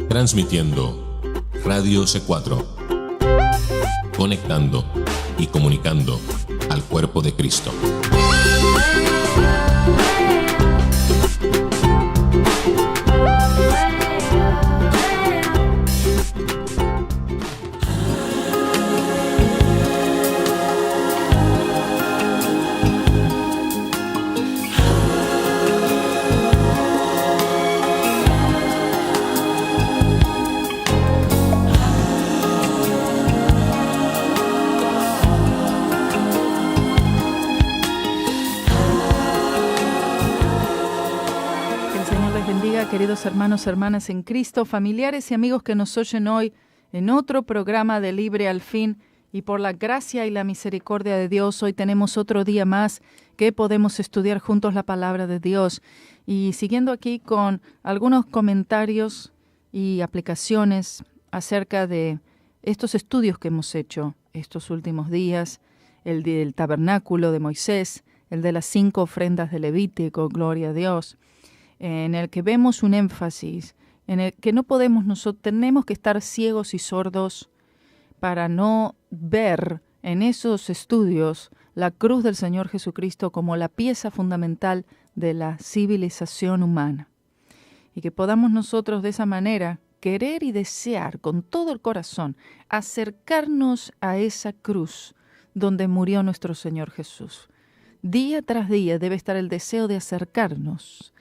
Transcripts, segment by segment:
Transmitiendo Radio C4, conectando y comunicando al cuerpo de Cristo. Queridos hermanos, hermanas en Cristo, familiares y amigos que nos oyen hoy en otro programa de Libre al Fin, y por la gracia y la misericordia de Dios, hoy tenemos otro día más que podemos estudiar juntos la palabra de Dios. Y siguiendo aquí con algunos comentarios y aplicaciones acerca de estos estudios que hemos hecho estos últimos días, el del tabernáculo de Moisés, el de las 5 ofrendas de Levítico, gloria a Dios, en el que vemos un énfasis, en el que no podemos nosotros, tenemos que estar ciegos y sordos para no ver en esos estudios la cruz del Señor Jesucristo como la pieza fundamental de la civilización humana. Y que podamos nosotros de esa manera querer y desear con todo el corazón acercarnos a esa cruz donde murió nuestro Señor Jesús. Día tras día debe estar el deseo de acercarnos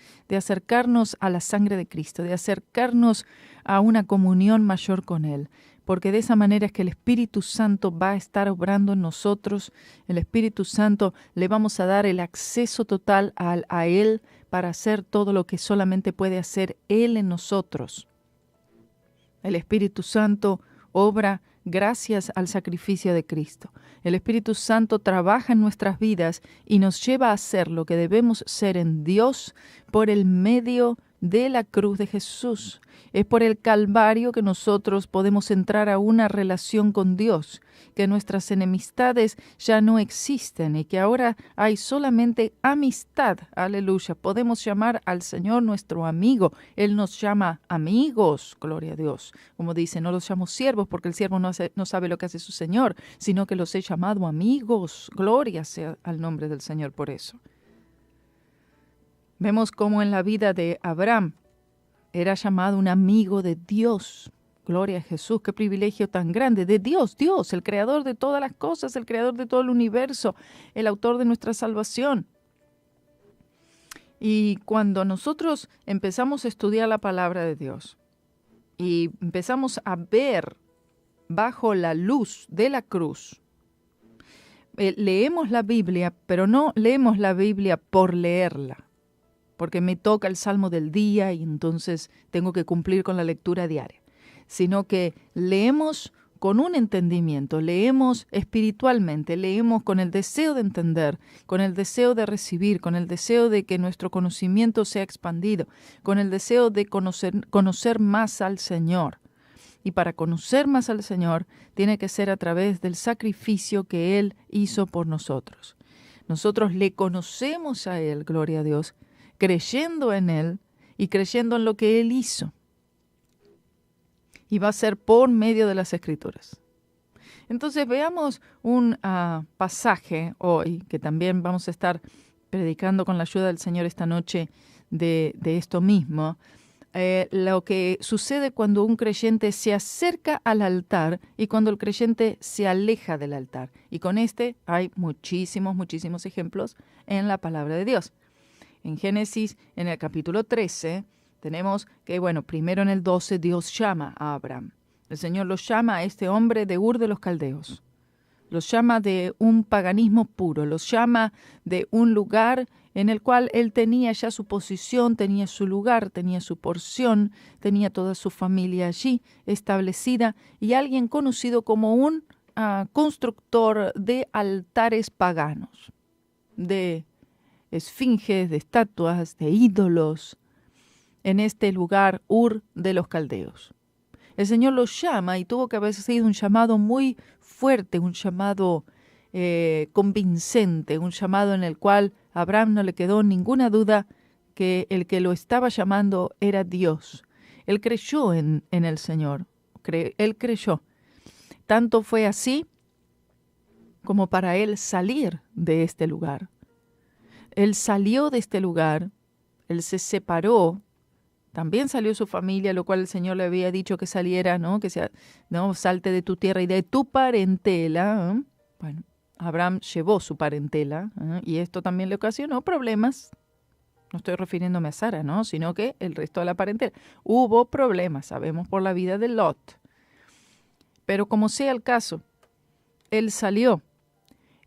a la sangre de Cristo, de acercarnos a una comunión mayor con Él, porque de esa manera es que el Espíritu Santo va a estar obrando en nosotros. El Espíritu Santo le vamos a dar el acceso total a Él para hacer todo lo que solamente puede hacer Él en nosotros. El Espíritu Santo obra gracias al sacrificio de Cristo. El Espíritu Santo trabaja en nuestras vidas y nos lleva a ser lo que debemos ser en Dios por el medio de la cruz de Jesús. Es por el Calvario que nosotros podemos entrar a una relación con Dios, que nuestras enemistades ya no existen y que ahora hay solamente amistad. Aleluya. Podemos llamar al Señor nuestro amigo. Él nos llama amigos, gloria a Dios. Como dice, no los llamo siervos porque el siervo no sabe lo que hace su Señor, sino que los he llamado amigos. Gloria sea al nombre del Señor por eso. Vemos cómo en la vida de Abraham era llamado un amigo de Dios. Gloria a Jesús, qué privilegio tan grande. De Dios, Dios, el creador de todas las cosas, el creador de todo el universo, el autor de nuestra salvación. Y cuando nosotros empezamos a estudiar la palabra de Dios y empezamos a ver bajo la luz de la cruz, leemos la Biblia, pero no leemos la Biblia por leerla, porque me toca el Salmo del día y entonces tengo que cumplir con la lectura diaria, sino que leemos con un entendimiento, leemos espiritualmente, leemos con el deseo de entender, con el deseo de recibir, con el deseo de que nuestro conocimiento sea expandido, con el deseo de conocer más al Señor. Y para conocer más al Señor tiene que ser a través del sacrificio que Él hizo por nosotros. Nosotros le conocemos a Él, gloria a Dios, creyendo en Él y creyendo en lo que Él hizo. Y va a ser por medio de las Escrituras. Entonces veamos un pasaje hoy, que también vamos a estar predicando con la ayuda del Señor esta noche de esto mismo. Lo que sucede cuando un creyente se acerca al altar y cuando el creyente se aleja del altar. Y con hay muchísimos ejemplos en la palabra de Dios. En Génesis, en el capítulo 13, tenemos que, primero en el 12, Dios llama a Abraham. El Señor lo llama a este hombre de Ur de los Caldeos. Los llama de un paganismo puro, los llama de un lugar en el cual él tenía ya su posición, tenía su lugar, tenía su porción, tenía toda su familia allí establecida y alguien conocido como un constructor de altares paganos, de esfinges, de estatuas, de ídolos, en este lugar Ur de los Caldeos. El Señor los llama y tuvo que haber sido un llamado muy fuerte, un llamado convincente, un llamado en el cual a Abraham no le quedó ninguna duda que el que lo estaba llamando era Dios. Él creyó en el Señor, él creyó. Tanto fue así como para él salir de este lugar. Él salió de este lugar, él se separó, también salió su familia, lo cual el Señor le había dicho que saliera, ¿no? Que sea, no, salte de tu tierra y de tu parentela. Bueno, Abraham llevó su parentela, y esto también le ocasionó problemas. No estoy refiriéndome a Sara, ¿no? Sino que el resto de la parentela. Hubo problemas, sabemos por la vida de Lot. Pero como sea el caso, él salió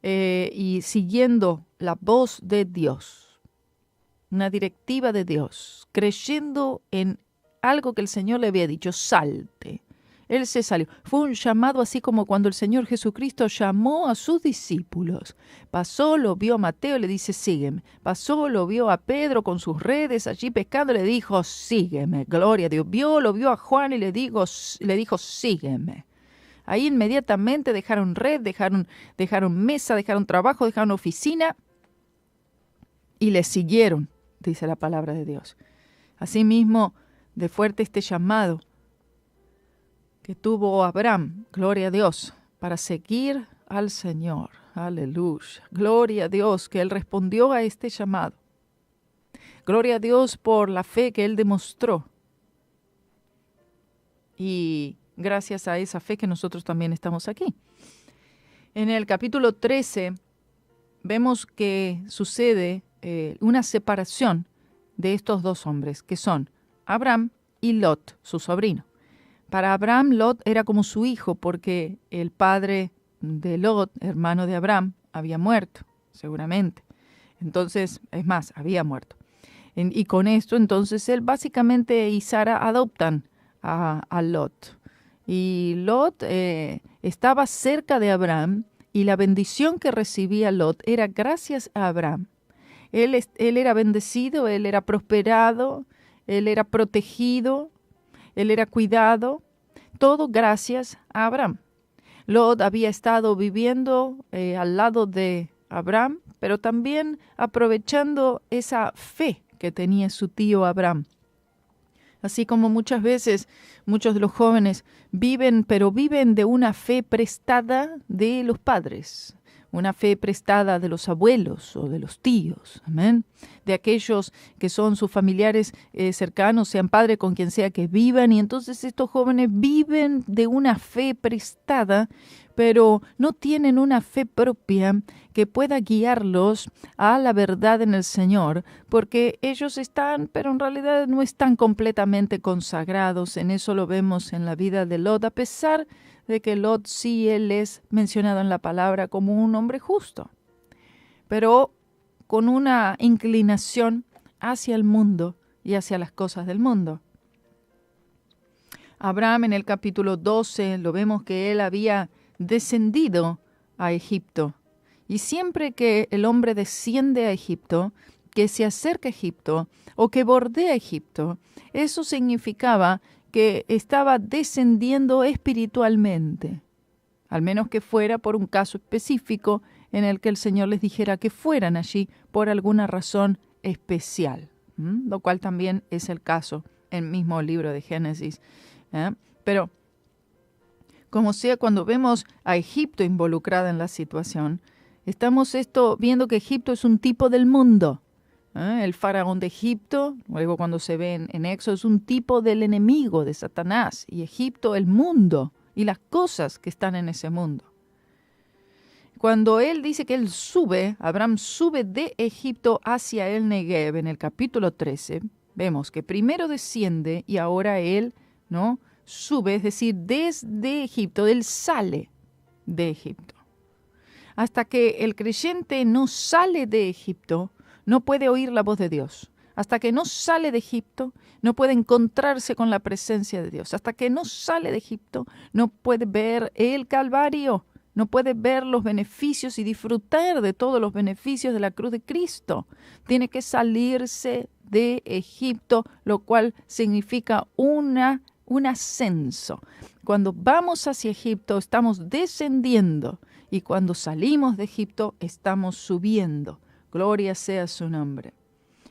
y siguiendo la voz de Dios, una directiva de Dios, creyendo en algo que el Señor le había dicho, salte. Él se salió. Fue un llamado así como cuando el Señor Jesucristo llamó a sus discípulos. Pasó, lo vio a Mateo y le dice, sígueme. Pasó, lo vio a Pedro con sus redes allí pescando y le dijo, sígueme. Gloria a Dios. Lo vio a Juan y le dijo, sígueme. Ahí inmediatamente dejaron red, dejaron mesa, dejaron trabajo, dejaron oficina y le siguieron, dice la palabra de Dios. Asimismo, de fuerte este llamado que tuvo Abraham, gloria a Dios, para seguir al Señor. Aleluya. Gloria a Dios que él respondió a este llamado. Gloria a Dios por la fe que él demostró. Y gracias a esa fe que nosotros también estamos aquí. En el capítulo 13 vemos que sucede una separación de estos dos hombres, que son Abraham y Lot, su sobrino. Para Abraham, Lot era como su hijo porque el padre de Lot, hermano de Abraham, había muerto, seguramente. Entonces, es más, había muerto. Y con esto, entonces, él básicamente y Sara adoptan a Lot. Y Lot estaba cerca de Abraham y la bendición que recibía Lot era gracias a Abraham. Él era bendecido, él era prosperado, él era protegido, él era cuidado, todo gracias a Abraham. Lot había estado viviendo al lado de Abraham, pero también aprovechando esa fe que tenía su tío Abraham. Así como muchas veces muchos de los jóvenes viven, pero viven de una fe prestada de los padres, una fe prestada de los abuelos o de los tíos, amén, de aquellos que son sus familiares cercanos, sean padres con quien sea que vivan, y entonces estos jóvenes viven de una fe prestada, pero no tienen una fe propia que pueda guiarlos a la verdad en el Señor, porque ellos están, pero en realidad no están completamente consagrados. En eso lo vemos en la vida de Lot, a pesar de que Lot sí, él es mencionado en la palabra como un hombre justo, pero con una inclinación hacia el mundo y hacia las cosas del mundo. Abraham en el capítulo 12 lo vemos que él había descendido a Egipto. Y siempre que el hombre desciende a Egipto, que se acerca a Egipto o que bordea Egipto, eso significaba que estaba descendiendo espiritualmente, al menos que fuera por un caso específico en el que el Señor les dijera que fueran allí por alguna razón especial, lo cual también es el caso en el mismo libro de Génesis. Pero como sea, cuando vemos a Egipto involucrada en la situación, estamos viendo que Egipto es un tipo del mundo. El faraón de Egipto, luego cuando se ve en Éxodo, es un tipo del enemigo de Satanás. Y Egipto, el mundo y las cosas que están en ese mundo. Cuando él dice que él sube, Abraham sube de Egipto hacia el Negev, en el capítulo 13, vemos que primero desciende y ahora él, ¿no?, sube, es decir, desde Egipto, él sale de Egipto. Hasta que el creyente no sale de Egipto, no puede oír la voz de Dios. Hasta que no sale de Egipto, no puede encontrarse con la presencia de Dios. Hasta que no sale de Egipto, no puede ver el Calvario, no puede ver los beneficios y disfrutar de todos los beneficios de la cruz de Cristo. Tiene que salirse de Egipto, lo cual significa un ascenso. Cuando vamos hacia Egipto, estamos descendiendo, y cuando salimos de Egipto, estamos subiendo. Gloria sea su nombre.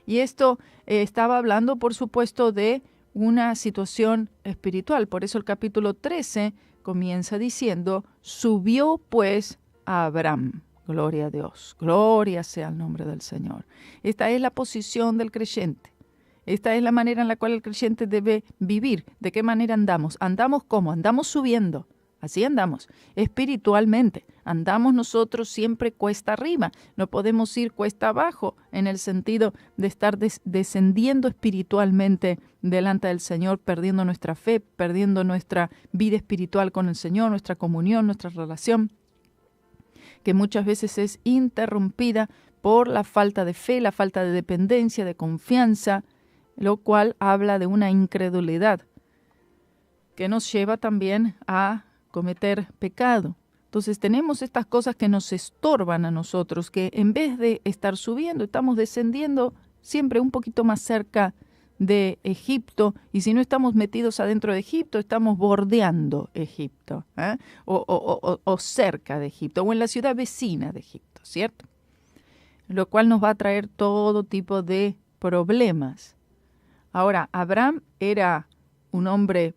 Y esto estaba hablando, por supuesto, de una situación espiritual. Por eso el capítulo 13 comienza diciendo, subió pues a Abraham. Gloria a Dios, gloria sea el nombre del Señor. Esta es la posición del creyente. Esta es la manera en la cual el creyente debe vivir. ¿De qué manera andamos? ¿Andamos cómo? Andamos subiendo. Así andamos, espiritualmente. Andamos nosotros siempre cuesta arriba. No podemos ir cuesta abajo en el sentido de estar descendiendo espiritualmente delante del Señor, perdiendo nuestra fe, perdiendo nuestra vida espiritual con el Señor, nuestra comunión, nuestra relación, que muchas veces es interrumpida por la falta de fe, la falta de dependencia, de confianza, lo cual habla de una incredulidad que nos lleva también a cometer pecado. Entonces tenemos estas cosas que nos estorban a nosotros, que en vez de estar subiendo, estamos descendiendo siempre un poquito más cerca de Egipto, y si no estamos metidos adentro de Egipto, estamos bordeando Egipto, o cerca de Egipto, o en la ciudad vecina de Egipto, ¿cierto? Lo cual nos va a traer todo tipo de problemas. Ahora, Abraham era un hombre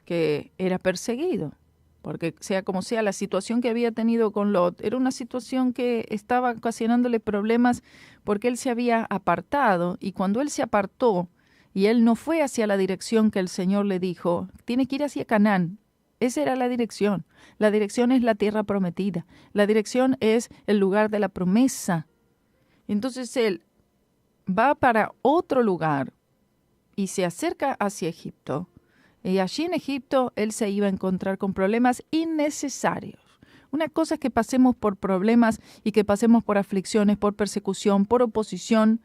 que era perseguido, porque sea como sea, la situación que había tenido con Lot era una situación que estaba ocasionándole problemas porque él se había apartado, y cuando él se apartó y él no fue hacia la dirección que el Señor le dijo, tiene que ir hacia Canaán. Esa era la dirección. La dirección es la tierra prometida. La dirección es el lugar de la promesa. Entonces él va para otro lugar y se acerca hacia Egipto. Y allí en Egipto él se iba a encontrar con problemas innecesarios. Una cosa es que pasemos por problemas y que pasemos por aflicciones, por persecución, por oposición,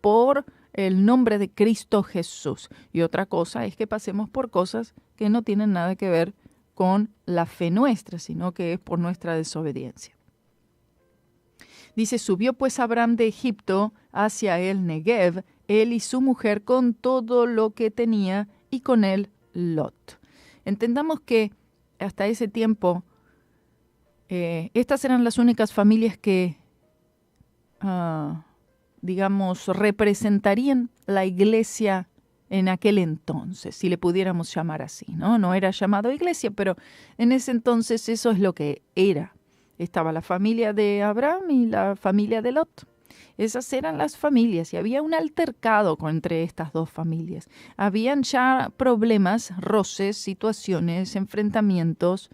por el nombre de Cristo Jesús. Y otra cosa es que pasemos por cosas que no tienen nada que ver con la fe nuestra, sino que es por nuestra desobediencia. Dice, subió pues Abraham de Egipto hacia el Negev, él y su mujer con todo lo que tenía, y con él Lot. Entendamos que hasta ese tiempo estas eran las únicas familias que, digamos, representarían la iglesia en aquel entonces, si le pudiéramos llamar así, ¿no? No era llamado iglesia, pero en ese entonces eso es lo que era. Estaba la familia de Abraham y la familia de Lot. Esas eran las familias y había un altercado entre estas dos familias. Habían ya problemas, roces, situaciones, enfrentamientos,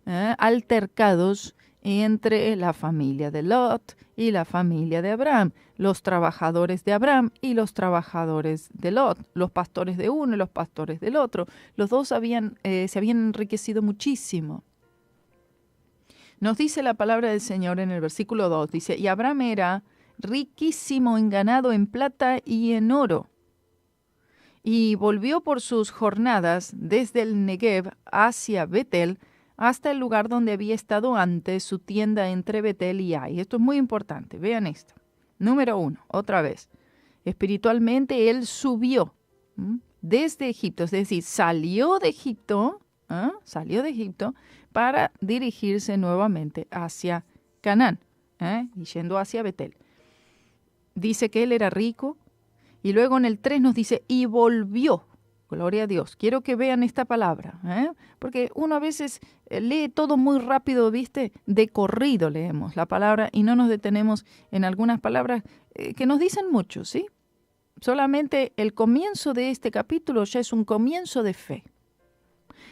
altercados entre la familia de Lot y la familia de Abraham, los trabajadores de Abraham y los trabajadores de Lot, los pastores de uno y los pastores del otro. Los dos se habían enriquecido muchísimo. Nos dice la palabra del Señor en el versículo 2, dice, y Abraham era riquísimo en ganado, en plata y en oro. Y volvió por sus jornadas desde el Negev hacia Betel, hasta el lugar donde había estado antes su tienda entre Betel y Ai. Esto es muy importante, vean esto. Número 1, otra vez. Espiritualmente él subió desde Egipto, es decir, salió de Egipto para dirigirse nuevamente hacia Canaán, y yendo hacia Betel. Dice que él era rico, y luego en el 3 nos dice, y volvió. Gloria a Dios. Quiero que vean esta palabra, porque uno a veces lee todo muy rápido, ¿viste? De corrido leemos la palabra y no nos detenemos en algunas palabras que nos dicen mucho, ¿sí? Solamente el comienzo de este capítulo ya es un comienzo de fe.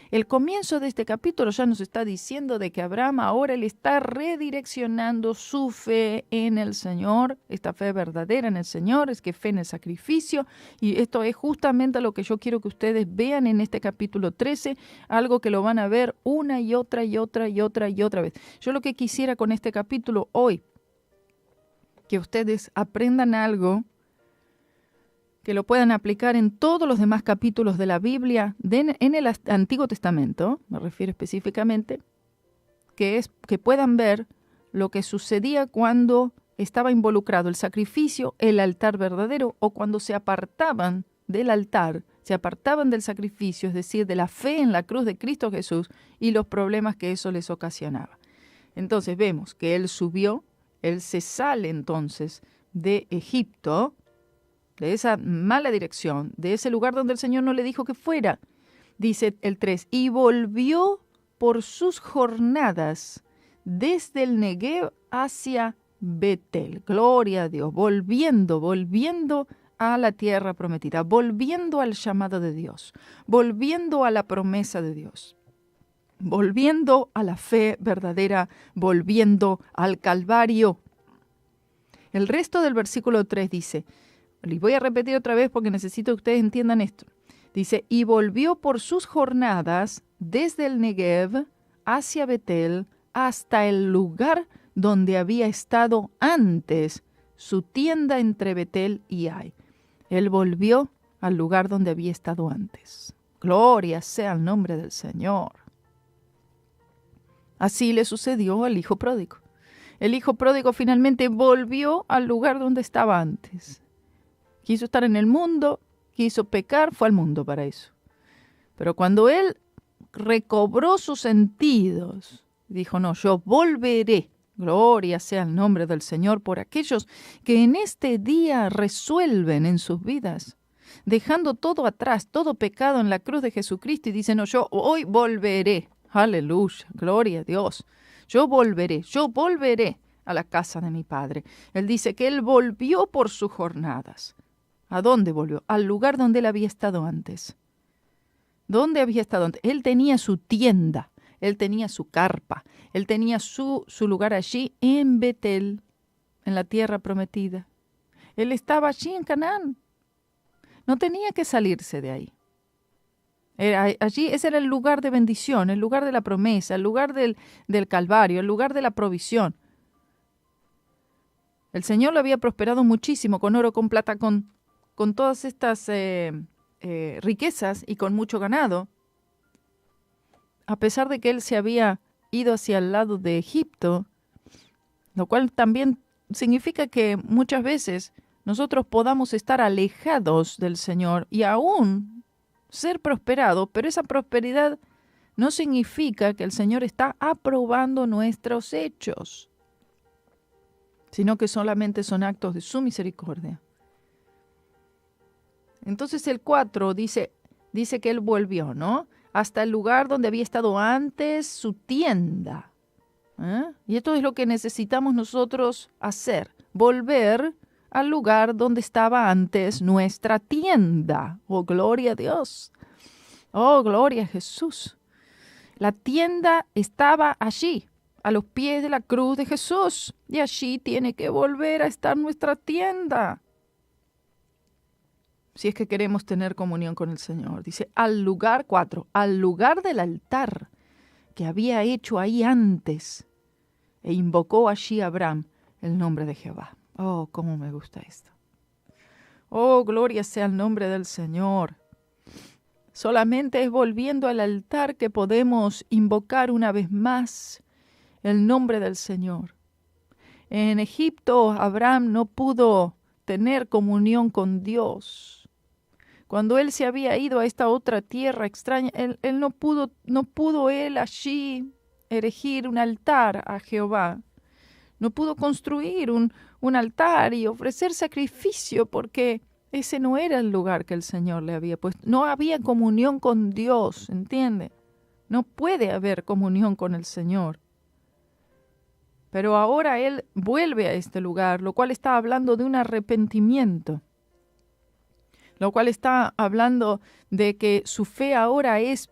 El comienzo de este capítulo ya nos está diciendo de que Abraham ahora le está redireccionando su fe en el Señor, esta fe verdadera en el Señor, es que fe en el sacrificio, y esto es justamente lo que yo quiero que ustedes vean en este capítulo 13, algo que lo van a ver una y otra y otra y otra y otra vez. Yo lo que quisiera con este capítulo hoy, que ustedes aprendan algo que lo puedan aplicar en todos los demás capítulos de la Biblia, en el Antiguo Testamento, me refiero específicamente, que puedan ver lo que sucedía cuando estaba involucrado el sacrificio, el altar verdadero, o cuando se apartaban del altar, se apartaban del sacrificio, es decir, de la fe en la cruz de Cristo Jesús, y los problemas que eso les ocasionaba. Entonces vemos que él subió, él se sale entonces de Egipto, de esa mala dirección, de ese lugar donde el Señor no le dijo que fuera. Dice el 3, y volvió por sus jornadas desde el Negev hacia Betel. Gloria a Dios, volviendo a la tierra prometida, volviendo al llamado de Dios, volviendo a la promesa de Dios, volviendo a la fe verdadera, volviendo al Calvario. El resto del versículo 3 dice, y voy a repetir otra vez porque necesito que ustedes entiendan esto. Dice, y volvió por sus jornadas desde el Negev hacia Betel hasta el lugar donde había estado antes su tienda entre Betel y Ai. Él volvió al lugar donde había estado antes. Gloria sea el nombre del Señor. Así le sucedió al hijo pródigo. El hijo pródigo finalmente volvió al lugar donde estaba antes. Quiso estar en el mundo, quiso pecar, fue al mundo para eso. Pero cuando él recobró sus sentidos, dijo, no, yo volveré. Gloria sea el nombre del Señor por aquellos que en este día resuelven en sus vidas, dejando todo atrás, todo pecado en la cruz de Jesucristo y dicen, no, yo hoy volveré. Aleluya, gloria a Dios. Yo volveré a la casa de mi Padre. Él dice que él volvió por sus jornadas. ¿A dónde volvió? Al lugar donde él había estado antes. ¿Dónde había estado antes? Él tenía su tienda. Él tenía su carpa, él tenía su lugar allí en Betel, en la tierra prometida. Él estaba allí en Canaán. No tenía que salirse de ahí. Allí ese era el lugar de bendición, el lugar de la promesa, el lugar del Calvario, el lugar de la provisión. El Señor lo había prosperado muchísimo con oro, con plata, con todas estas riquezas y con mucho ganado. A pesar de que él se había ido hacia el lado de Egipto, lo cual también significa que muchas veces nosotros podamos estar alejados del Señor y aún ser prosperados, pero esa prosperidad no significa que el Señor está aprobando nuestros hechos, sino que solamente son actos de su misericordia. Entonces el 4 dice que él volvió, ¿no? Hasta el lugar donde había estado antes su tienda. Y esto es lo que necesitamos nosotros hacer, volver al lugar donde estaba antes nuestra tienda. Oh, gloria a Dios. Oh, gloria a Jesús. La tienda estaba allí, a los pies de la cruz de Jesús, y allí tiene que volver a estar nuestra tienda. Si es que queremos tener comunión con el Señor. Dice, al lugar 4, al lugar del altar que había hecho ahí antes, e invocó allí a Abraham el nombre de Jehová. Oh, cómo me gusta esto. Oh, gloria sea el nombre del Señor. Solamente es volviendo al altar que podemos invocar una vez más el nombre del Señor. En Egipto, Abraham no pudo tener comunión con Dios. Cuando él se había ido a esta otra tierra extraña, él no pudo él allí erigir un altar a Jehová. No pudo construir un altar y ofrecer sacrificio porque ese no era el lugar que el Señor le había puesto. No había comunión con Dios, ¿entiende? No puede haber comunión con el Señor. Pero ahora él vuelve a este lugar, lo cual está hablando de un arrepentimiento. Lo cual está hablando de que su fe ahora es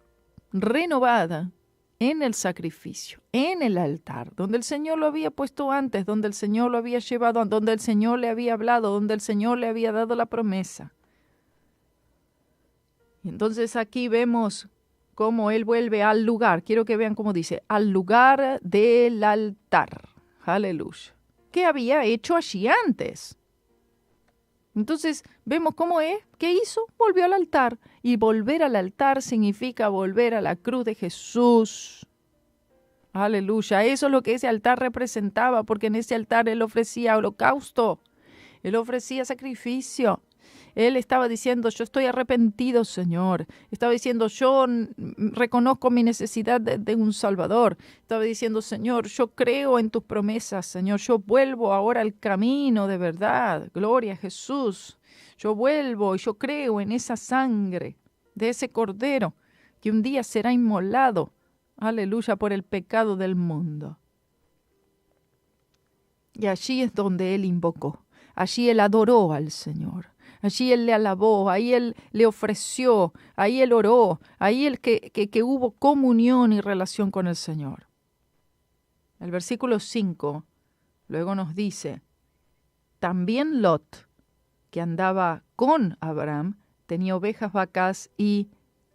renovada en el sacrificio, en el altar, donde el Señor lo había puesto antes, donde el Señor lo había llevado, donde el Señor le había hablado, donde el Señor le había dado la promesa. Y entonces aquí vemos cómo él vuelve al lugar. Quiero que vean cómo dice, al lugar del altar. Aleluya. ¿Qué había hecho allí antes? Entonces, vemos cómo es. ¿Qué hizo? Volvió al altar. Y volver al altar significa volver a la cruz de Jesús. Aleluya. Eso es lo que ese altar representaba, porque en ese altar él ofrecía holocausto. Él ofrecía sacrificio. Él estaba diciendo, yo estoy arrepentido, Señor. Estaba diciendo, yo reconozco mi necesidad de un Salvador. Estaba diciendo, Señor, yo creo en tus promesas, Señor. Yo vuelvo ahora al camino de verdad. Gloria a Jesús. Yo vuelvo y yo creo en esa sangre de ese cordero que un día será inmolado, aleluya, por el pecado del mundo. Y allí es donde él invocó, allí él adoró al Señor, allí él le alabó, ahí él le ofreció, ahí él oró, ahí él que hubo comunión y relación con el Señor. El versículo 5 luego nos dice, también Lot, que andaba con Abraham, tenía ovejas, vacas y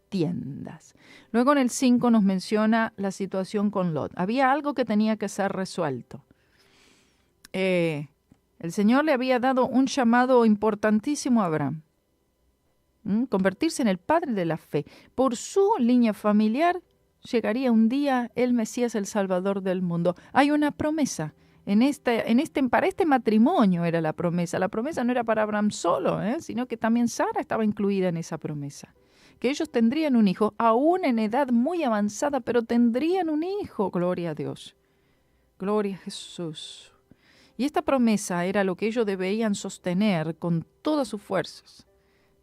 tiendas. Luego en el 5 nos menciona la situación con Lot. Había algo que tenía que ser resuelto. El Señor le había dado un llamado importantísimo a Abraham. Convertirse en el padre de la fe. Por su línea familiar llegaría un día el Mesías, el Salvador del mundo. Hay una promesa. Para este matrimonio era la promesa. La promesa no era para Abraham solo, sino que también Sara estaba incluida en esa promesa. Que ellos tendrían un hijo, aún en edad muy avanzada, pero tendrían un hijo. Gloria a Dios. Gloria a Jesús. Y esta promesa era lo que ellos debían sostener con todas sus fuerzas.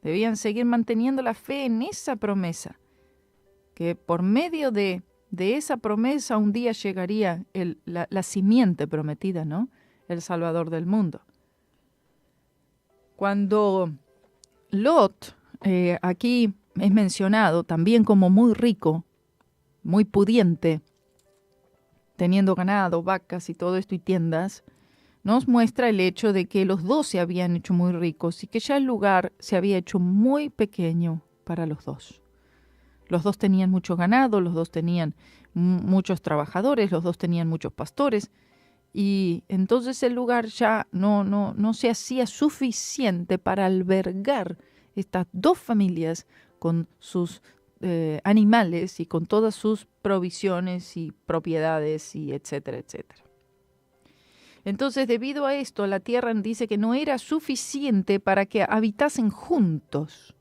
Debían seguir manteniendo la fe en esa promesa. Que por medio de esa promesa un día llegaría la simiente prometida, ¿no? El Salvador del mundo. Cuando Lot, aquí es mencionado también como muy rico, muy pudiente, teniendo ganado, vacas y todo esto y tiendas, nos muestra el hecho de que los dos se habían hecho muy ricos y que ya el lugar se había hecho muy pequeño para los dos. Los dos tenían mucho ganado, los dos tenían muchos trabajadores, los dos tenían muchos pastores, y entonces el lugar ya no se hacía suficiente para albergar estas dos familias con sus animales y con todas sus provisiones y propiedades y etcétera, etcétera. Entonces, debido a esto, la tierra dice que no era suficiente para que habitasen juntos,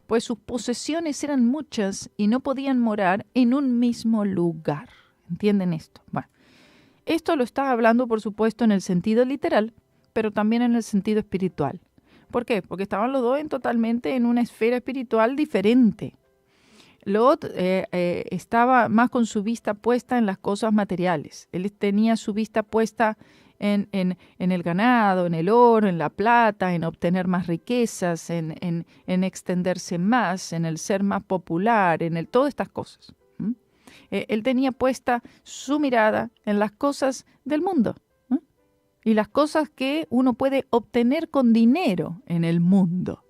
pues sus posesiones eran muchas y no podían morar en un mismo lugar. ¿Entienden esto? Bueno, esto lo está hablando, por supuesto, en el sentido literal, pero también en el sentido espiritual. ¿Por qué? Porque estaban los dos totalmente en una esfera espiritual diferente. Lot estaba más con su vista puesta en las cosas materiales. Él tenía su vista puesta en el ganado, en el oro, en la plata, en obtener más riquezas, en extenderse más, en el ser más popular, todas estas cosas. Él tenía puesta su mirada en las cosas del mundo y las cosas que uno puede obtener con dinero en el mundo.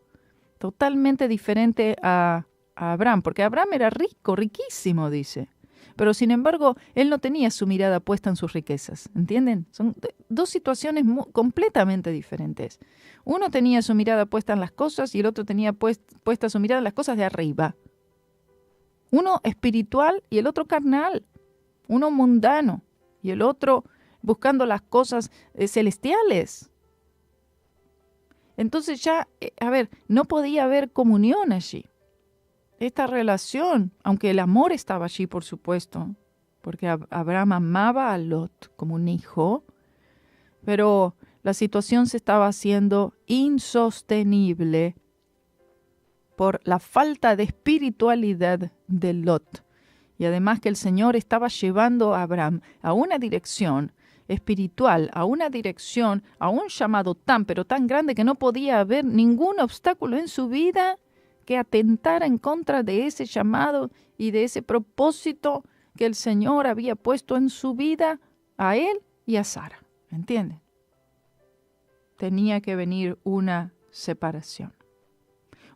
Totalmente diferente a Abraham, porque Abraham era rico, riquísimo, dice. Pero sin embargo, él no tenía su mirada puesta en sus riquezas, ¿entienden? Son dos situaciones completamente diferentes. Uno tenía su mirada puesta en las cosas y el otro tenía puesta su mirada en las cosas de arriba. Uno espiritual y el otro carnal. Uno mundano y el otro buscando las cosas celestiales. Entonces ya, no podía haber comunión allí. Esta relación, aunque el amor estaba allí, por supuesto, porque Abraham amaba a Lot como un hijo, pero la situación se estaba haciendo insostenible por la falta de espiritualidad de Lot. Y además que el Señor estaba llevando a Abraham a una dirección espiritual, a una dirección, a un llamado tan grande que no podía haber ningún obstáculo en su vida que atentara en contra de ese llamado y de ese propósito que el Señor había puesto en su vida a él y a Sara. ¿Entienden? Tenía que venir una separación.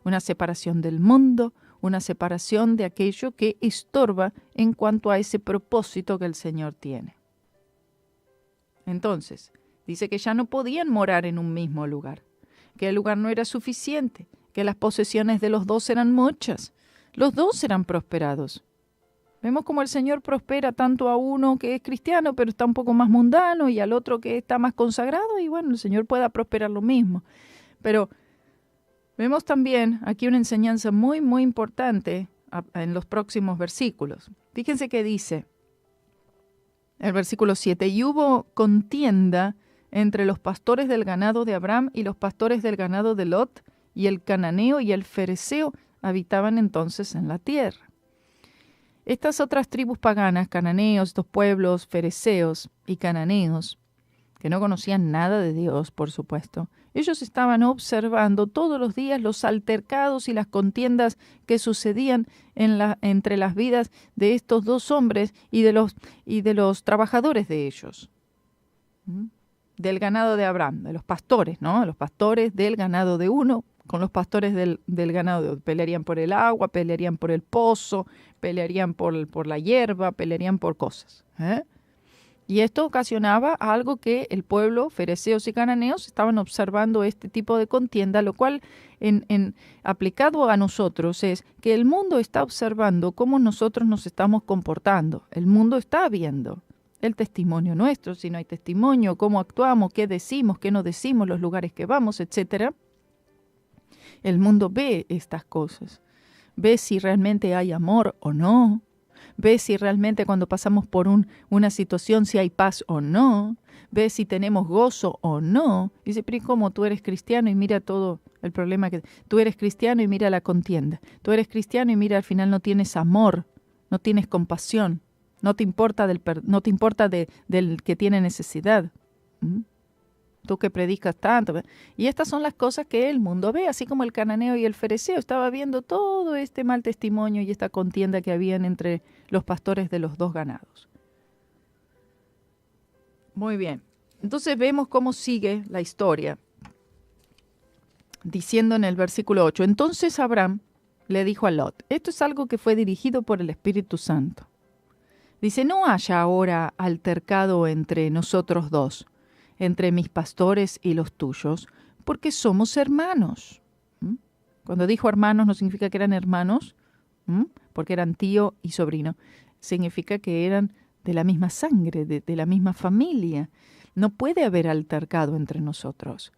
Una separación del mundo, una separación de aquello que estorba en cuanto a ese propósito que el Señor tiene. Entonces, dice que ya no podían morar en un mismo lugar, que el lugar no era suficiente, que las posesiones de los dos eran muchas. Los dos eran prosperados. Vemos como el Señor prospera tanto a uno que es cristiano, pero está un poco más mundano, y al otro que está más consagrado, y bueno, el Señor pueda prosperar lo mismo. Pero vemos también aquí una enseñanza muy, muy importante en los próximos versículos. Fíjense que dice el versículo 7, y hubo contienda entre los pastores del ganado de Abraham y los pastores del ganado de Lot, y el cananeo y el fereceo habitaban entonces en la tierra. Estas otras tribus paganas, cananeos, estos pueblos fereceos y cananeos, que no conocían nada de Dios, por supuesto, ellos estaban observando todos los días los altercados y las contiendas que sucedían entre las vidas de estos dos hombres y de los trabajadores de ellos. Del ganado de Abraham, de los pastores, ¿no? Los pastores del ganado de uno con los pastores del ganado de otro. Pelearían por el agua, pelearían por el pozo, pelearían por la hierba, pelearían por cosas. Y esto ocasionaba algo que el pueblo, fereceos y cananeos, estaban observando este tipo de contienda, lo cual aplicado a nosotros es que el mundo está observando cómo nosotros nos estamos comportando. El mundo está viendo el testimonio nuestro, si no hay testimonio, cómo actuamos, qué decimos, qué no decimos, los lugares que vamos, etc. El mundo ve estas cosas, ve si realmente hay amor o no, ve si realmente cuando pasamos por una situación si hay paz o no, ve si tenemos gozo o no. Dice, pero ¿cómo tú eres cristiano y mira todo el problema que... Tú eres cristiano y mira la contienda. Tú eres cristiano y mira al final no tienes amor, no tienes compasión, no te importa del que tiene necesidad. Tú que predicas tanto. Y estas son las cosas que el mundo ve, así como el cananeo y el fereceo estaba viendo todo este mal testimonio y esta contienda que habían entre los pastores de los dos ganados. Muy bien. Entonces vemos cómo sigue la historia, diciendo en el versículo 8, entonces Abraham le dijo a Lot, esto es algo que fue dirigido por el Espíritu Santo. Dice, no haya ahora altercado entre nosotros dos, entre mis pastores y los tuyos, porque somos hermanos. Cuando dijo hermanos no significa que eran hermanos, porque eran tío y sobrino. Significa que eran de la misma sangre, de la misma familia. No puede haber altercado entre nosotros.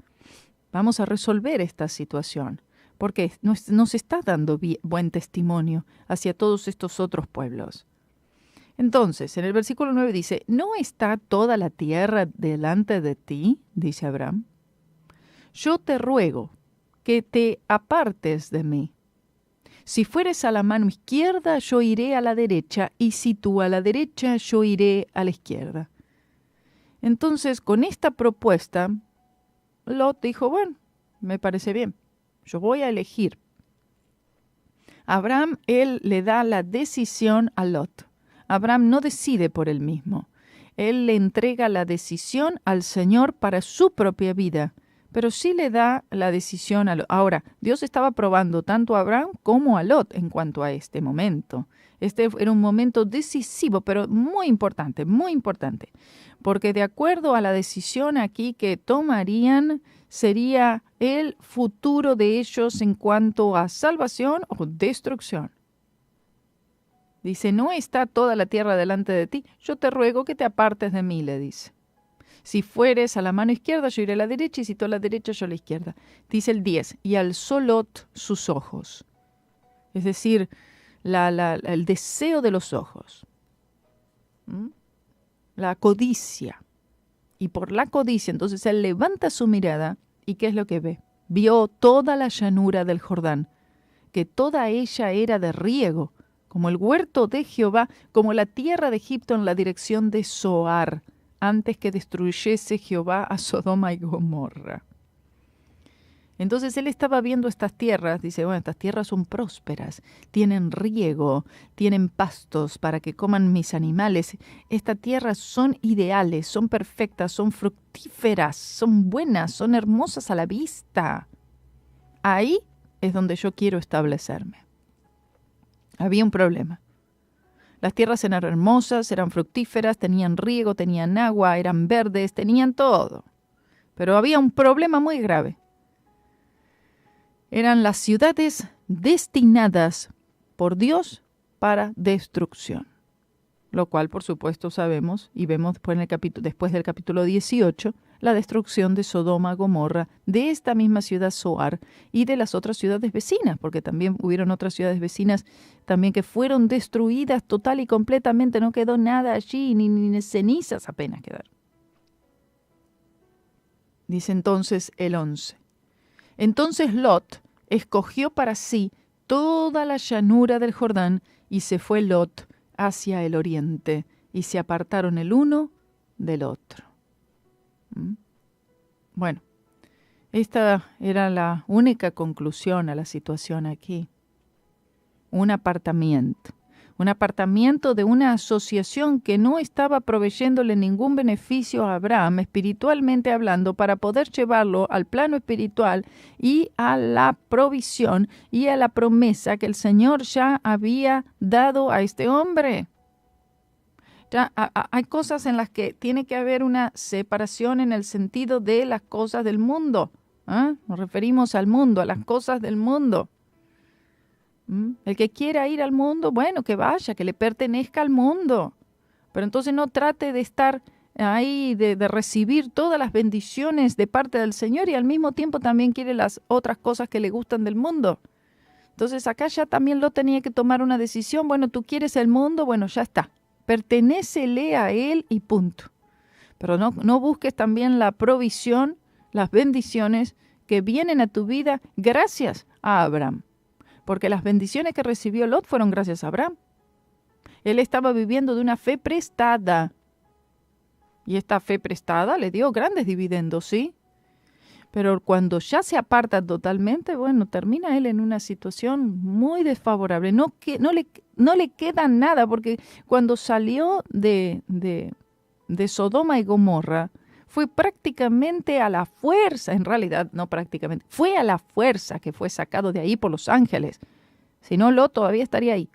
Vamos a resolver esta situación, porque nos está dando buen testimonio hacia todos estos otros pueblos. Entonces, en el versículo 9 dice, ¿no está toda la tierra delante de ti? Dice Abraham. Yo te ruego que te apartes de mí. Si fueres a la mano izquierda, yo iré a la derecha, y si tú a la derecha, yo iré a la izquierda. Entonces, con esta propuesta, Lot dijo, bueno, me parece bien, yo voy a elegir. Abraham, él le da la decisión a Lot. Abraham no decide por él mismo. Él le entrega la decisión al Señor para su propia vida, pero sí le da la decisión a Lot. Ahora, Dios estaba probando tanto a Abraham como a Lot en cuanto a este momento. Este era un momento decisivo, pero muy importante, porque de acuerdo a la decisión aquí que tomarían, sería el futuro de ellos en cuanto a salvación o destrucción. Dice, ¿no está toda la tierra delante de ti? Yo te ruego que te apartes de mí, le dice. Si fueres a la mano izquierda, yo iré a la derecha, y si tú a la derecha, yo a la izquierda. Dice el 10, y alzó Lot sus ojos. Es decir, el deseo de los ojos. La codicia. Y por la codicia, entonces él levanta su mirada, ¿y qué es lo que ve? Vio toda la llanura del Jordán, que toda ella era de riego, como el huerto de Jehová, como la tierra de Egipto en la dirección de Zoar, antes que destruyese Jehová a Sodoma y Gomorra. Entonces él estaba viendo estas tierras, dice, bueno, estas tierras son prósperas, tienen riego, tienen pastos para que coman mis animales. Estas tierras son ideales, son perfectas, son fructíferas, son buenas, son hermosas a la vista. Ahí es donde yo quiero establecerme. Había un problema. Las tierras eran hermosas, eran fructíferas, tenían riego, tenían agua, eran verdes, tenían todo. Pero había un problema muy grave. Eran las ciudades destinadas por Dios para destrucción. Lo cual, por supuesto, sabemos y vemos después del capítulo 18, la destrucción de Sodoma, Gomorra, de esta misma ciudad Zoar y de las otras ciudades vecinas, porque también hubieron otras ciudades vecinas también que fueron destruidas total y completamente, no quedó nada allí, ni cenizas apenas quedaron. Dice entonces el 11. Entonces Lot escogió para sí toda la llanura del Jordán y se fue Lot hacia el oriente y se apartaron el uno del otro. Bueno, esta era la única conclusión a la situación aquí. Un apartamiento de una asociación que no estaba proveyéndole ningún beneficio a Abraham, espiritualmente hablando, para poder llevarlo al plano espiritual y a la provisión y a la promesa que el Señor ya había dado a este hombre. Ya, hay cosas en las que tiene que haber una separación en el sentido de las cosas del mundo. Nos referimos al mundo, a las cosas del mundo. El que quiera ir al mundo, bueno, que vaya, que le pertenezca al mundo. Pero entonces no trate de estar ahí, de recibir todas las bendiciones de parte del Señor y al mismo tiempo también quiere las otras cosas que le gustan del mundo. Entonces acá ya también lo tenía que tomar una decisión. Bueno, tú quieres el mundo, bueno, ya está. Pertenécele a él y punto. Pero no busques también la provisión, las bendiciones que vienen a tu vida gracias a Abraham. Porque las bendiciones que recibió Lot fueron gracias a Abraham. Él estaba viviendo de una fe prestada. Y esta fe prestada le dio grandes dividendos, ¿sí? Pero cuando ya se aparta totalmente, bueno, termina él en una situación muy desfavorable. No le queda nada, porque cuando salió de Sodoma y Gomorra, fue prácticamente a la fuerza, en realidad no prácticamente, fue a la fuerza que fue sacado de ahí por los ángeles. Si no, Lot todavía estaría ahí.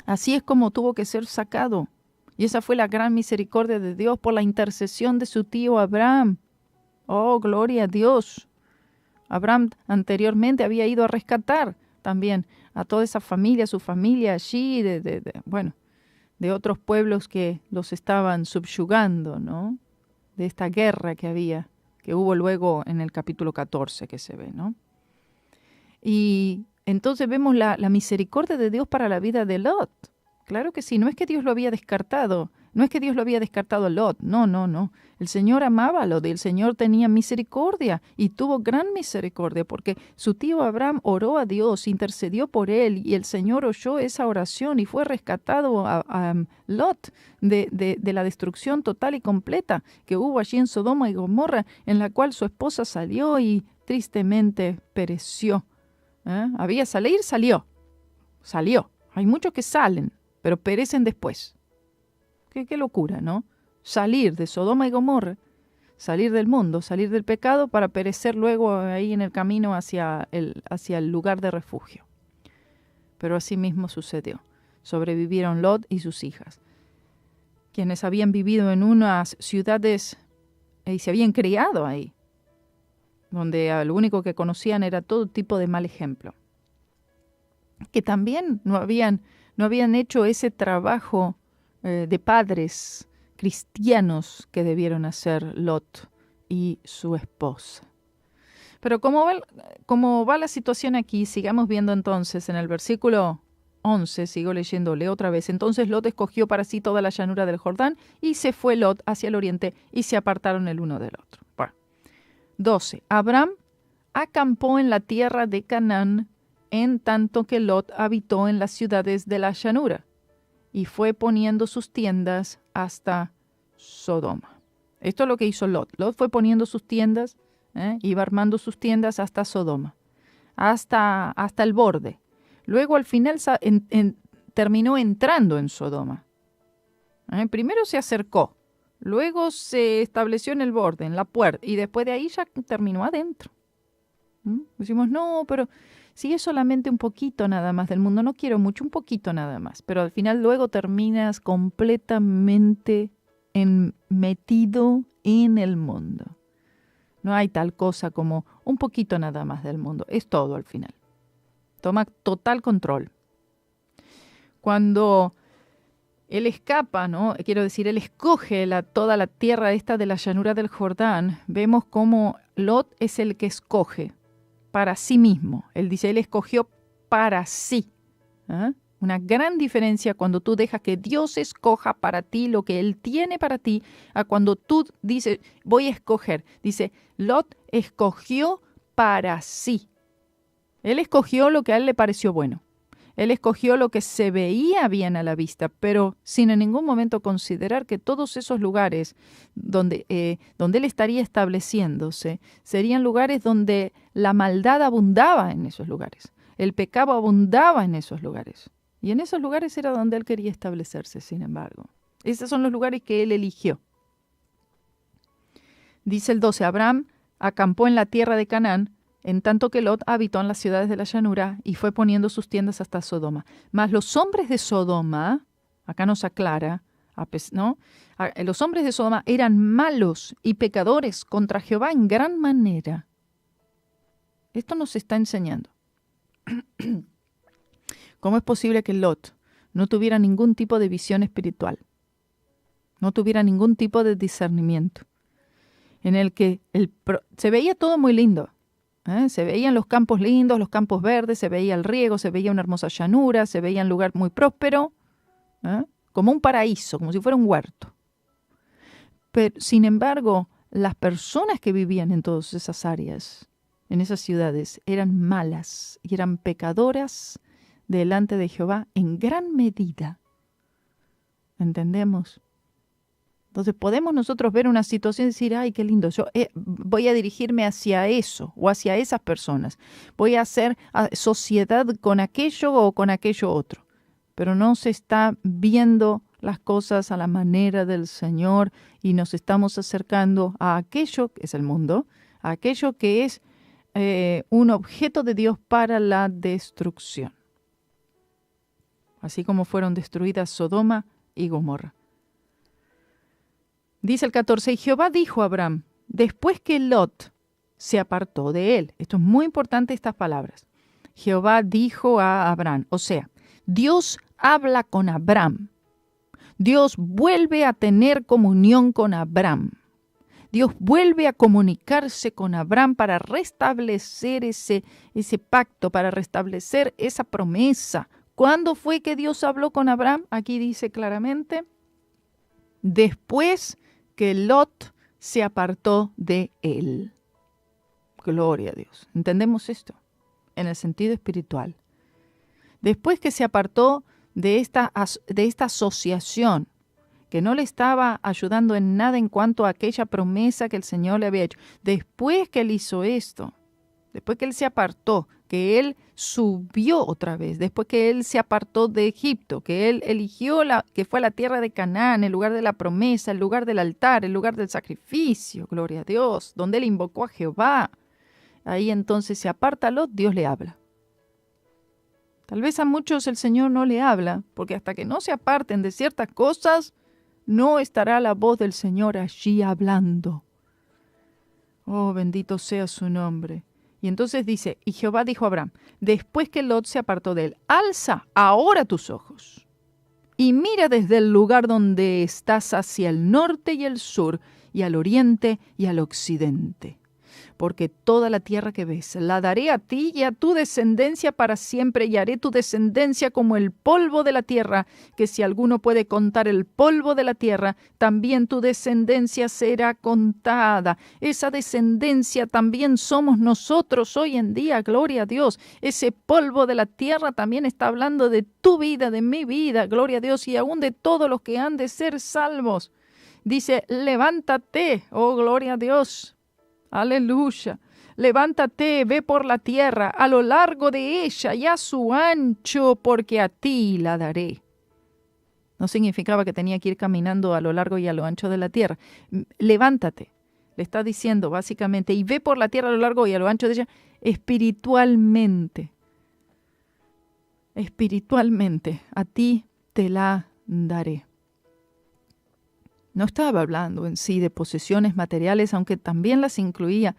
Así es como tuvo que ser sacado. Y esa fue la gran misericordia de Dios por la intercesión de su tío Abraham. Oh, gloria a Dios. Abraham anteriormente había ido a rescatar también a toda esa familia, su familia allí, de otros pueblos que los estaban subyugando, ¿no? De esta guerra que hubo luego en el capítulo 14 que se ve, ¿no? Y entonces vemos la misericordia de Dios para la vida de Lot. Claro que sí, no es que Dios lo había descartado, no es que Dios lo había descartado a Lot, no. El Señor amaba a Lot y el Señor tenía misericordia y tuvo gran misericordia porque su tío Abraham oró a Dios, intercedió por él y el Señor oyó esa oración y fue rescatado a Lot de la destrucción total y completa que hubo allí en Sodoma y Gomorra, en la cual su esposa salió y tristemente pereció. Había salir, salió. Hay muchos que salen, pero perecen después. Qué locura, ¿no? Salir de Sodoma y Gomorra, salir del mundo, salir del pecado para perecer luego ahí en el camino hacia el lugar de refugio. Pero así mismo sucedió. Sobrevivieron Lot y sus hijas, quienes habían vivido en unas ciudades y se habían criado ahí, donde lo único que conocían era todo tipo de mal ejemplo. Que también no habían hecho ese trabajo de padres cristianos que debieron hacer Lot y su esposa. Pero como va la situación aquí, sigamos viendo entonces en el versículo 11, leo otra vez. Entonces Lot escogió para sí toda la llanura del Jordán y se fue Lot hacia el oriente y se apartaron el uno del otro. Bueno. 12. Abraham acampó en la tierra de Canaán en tanto que Lot habitó en las ciudades de la llanura y fue poniendo sus tiendas hasta Sodoma. Esto es lo que hizo Lot. Lot fue poniendo sus tiendas, iba armando sus tiendas hasta Sodoma, hasta el borde. Luego al final terminó entrando en Sodoma. Primero se acercó, luego se estableció en el borde, en la puerta, y después de ahí ya terminó adentro. Decimos, no, pero si es solamente un poquito nada más del mundo, no quiero mucho, un poquito nada más. Pero al final luego terminas completamente metido en el mundo. No hay tal cosa como un poquito nada más del mundo. Es todo al final. Toma total control. Cuando él escapa, ¿no? Quiero decir, él escoge toda la tierra esta de la llanura del Jordán, vemos cómo Lot es el que escoge para sí mismo. Él dice, él escogió para sí. Una gran diferencia cuando tú dejas que Dios escoja para ti lo que Él tiene para ti, a cuando tú dices, voy a escoger. Dice, Lot escogió para sí. Él escogió lo que a él le pareció bueno. Él escogió lo que se veía bien a la vista, pero sin en ningún momento considerar que todos esos lugares donde él estaría estableciéndose serían lugares donde la maldad abundaba en esos lugares. El pecado abundaba en esos lugares. Y en esos lugares era donde él quería establecerse, sin embargo. Esos son los lugares que él eligió. Dice el 12, Abraham acampó en la tierra de Canaán, en tanto que Lot habitó en las ciudades de la llanura y fue poniendo sus tiendas hasta Sodoma. Mas los hombres de Sodoma, acá nos aclara, ¿no? Los hombres de Sodoma eran malos y pecadores contra Jehová en gran manera. Esto nos está enseñando. ¿Cómo es posible que Lot no tuviera ningún tipo de visión espiritual? No tuviera ningún tipo de discernimiento. En el que se veía todo muy lindo. Se veían los campos lindos, los campos verdes, se veía el riego, se veía una hermosa llanura, se veía un lugar muy próspero, como un paraíso, como si fuera un huerto. Pero, sin embargo, las personas que vivían en todas esas áreas, en esas ciudades, eran malas y eran pecadoras delante de Jehová en gran medida. ¿Entendemos? Entonces podemos nosotros ver una situación y decir, ay, qué lindo, yo voy a dirigirme hacia eso o hacia esas personas. Voy a hacer sociedad con aquello o con aquello otro. Pero no se está viendo las cosas a la manera del Señor y nos estamos acercando a aquello que es el mundo, a aquello que es un objeto de Dios para la destrucción. Así como fueron destruidas Sodoma y Gomorra. Dice el 14, y Jehová dijo a Abraham, después que Lot se apartó de él. Esto es muy importante, estas palabras. Jehová dijo a Abraham, o sea, Dios habla con Abraham. Dios vuelve a tener comunión con Abraham. Dios vuelve a comunicarse con Abraham para restablecer ese pacto, para restablecer esa promesa. ¿Cuándo fue que Dios habló con Abraham? Aquí dice claramente, después que Lot se apartó de él. Gloria a Dios. ¿Entendemos esto? En el sentido espiritual. Después que se apartó de esta asociación que no le estaba ayudando en nada en cuanto a aquella promesa que el Señor le había hecho. Después que él hizo esto, después que él se apartó, que él subió otra vez, después que él se apartó de Egipto, que él eligió que fue la tierra de Canaán, el lugar de la promesa, el lugar del altar, el lugar del sacrificio, gloria a Dios, donde él invocó a Jehová. Ahí entonces se aparta Lot, Dios le habla. Tal vez a muchos el Señor no le habla, porque hasta que no se aparten de ciertas cosas, no estará la voz del Señor allí hablando. Oh, bendito sea su nombre. Y entonces dice, y Jehová dijo a Abraham, después que Lot se apartó de él, alza ahora tus ojos y mira desde el lugar donde estás hacia el norte y el sur, y al oriente y al occidente. Porque toda la tierra que ves la daré a ti y a tu descendencia para siempre, y haré tu descendencia como el polvo de la tierra, que si alguno puede contar el polvo de la tierra, también tu descendencia será contada. Esa descendencia también somos nosotros hoy en día, gloria a Dios. Ese polvo de la tierra también está hablando de tu vida, de mi vida, gloria a Dios, y aún de todos los que han de ser salvos. Dice, levántate, oh gloria a Dios. Aleluya. Levántate, ve por la tierra, a lo largo de ella y a su ancho, porque a ti la daré. No significaba que tenía que ir caminando a lo largo y a lo ancho de la tierra. Levántate, le está diciendo básicamente, y ve por la tierra a lo largo y a lo ancho de ella espiritualmente. Espiritualmente, a ti te la daré. No estaba hablando en sí de posesiones materiales, aunque también las incluía,